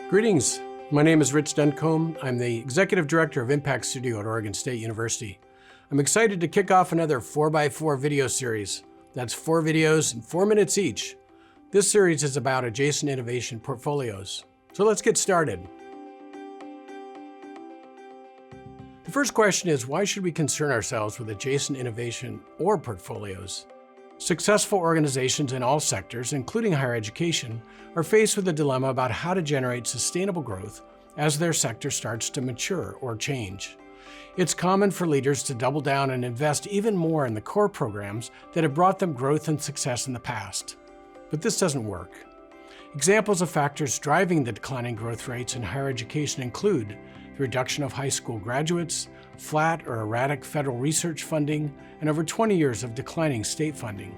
Greetings, my name is Rich Duncombe. I'm the Executive Director of Impact Studio at Oregon State University. I'm excited to kick off another 4x4 video series. That's 4 videos in 4 minutes each. This series is about adjacent innovation portfolios. So let's get started. The first question is, why should we concern ourselves with adjacent innovation or portfolios? Successful organizations in all sectors, including higher education, are faced with a dilemma about how to generate sustainable growth as their sector starts to mature or change. It's common for leaders to double down and invest even more in the core programs that have brought them growth and success in the past. But this doesn't work. Examples of factors driving the declining growth rates in higher education include the reduction of high school graduates, flat or erratic federal research funding, and over 20 years of declining state funding.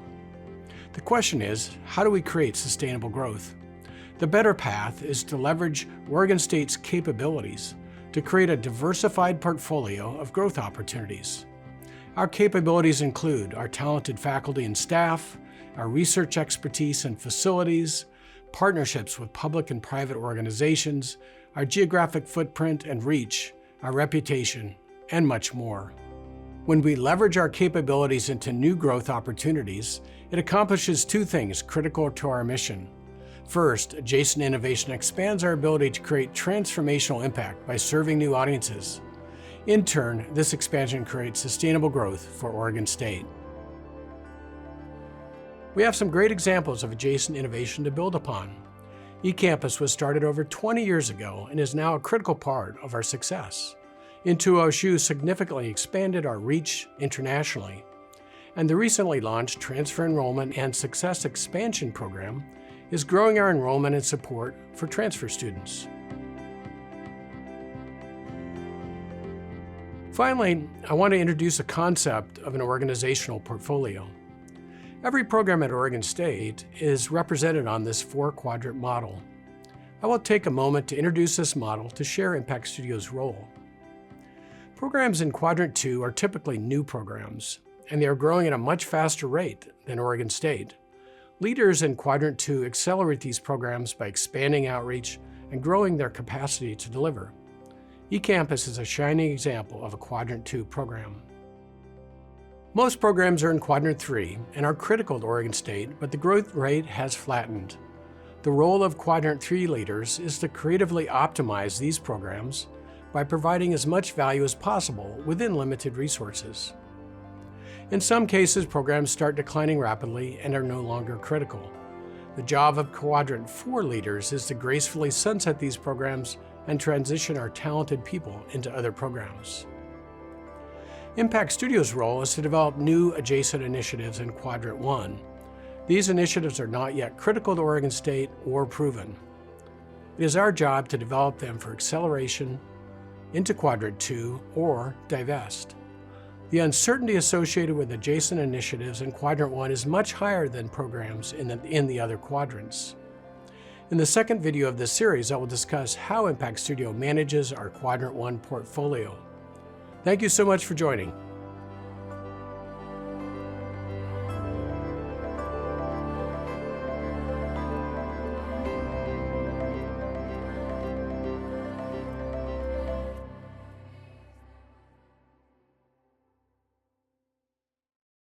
The question is, how do we create sustainable growth? The better path is to leverage Oregon State's capabilities to create a diversified portfolio of growth opportunities. Our capabilities include our talented faculty and staff, our research expertise and facilities, partnerships with public and private organizations, our geographic footprint and reach, our reputation, and much more. When we leverage our capabilities into new growth opportunities, it accomplishes two things critical to our mission. First, adjacent innovation expands our ability to create transformational impact by serving new audiences. In turn, this expansion creates sustainable growth for Oregon State. We have some great examples of adjacent innovation to build upon. eCampus was started over 20 years ago and is now a critical part of our success. Into OSU significantly expanded our reach internationally, and the recently launched Transfer Enrollment and Success Expansion Program is growing our enrollment and support for transfer students. Finally, I want to introduce a concept of an organizational portfolio. Every program at Oregon State is represented on this 4-quadrant model. I will take a moment to introduce this model to share Impact Studio's role. Programs in Quadrant 2 are typically new programs, and they are growing at a much faster rate than Oregon State. Leaders in Quadrant 2 accelerate these programs by expanding outreach and growing their capacity to deliver. eCampus is a shining example of a Quadrant 2 program. Most programs are in Quadrant 3 and are critical to Oregon State, but the growth rate has flattened. The role of Quadrant 3 leaders is to creatively optimize these programs by providing as much value as possible within limited resources. In some cases, programs start declining rapidly and are no longer critical. The job of Quadrant 4 leaders is to gracefully sunset these programs and transition our talented people into other programs. Impact Studio's role is to develop new adjacent initiatives in Quadrant 1. These initiatives are not yet critical to Oregon State or proven. It is our job to develop them for acceleration into Quadrant 2 or divest. The uncertainty associated with adjacent initiatives in Quadrant 1 is much higher than programs in the other quadrants. In the second video of this series, I will discuss how Impact Studio manages our Quadrant 1 portfolio. Thank you so much for joining.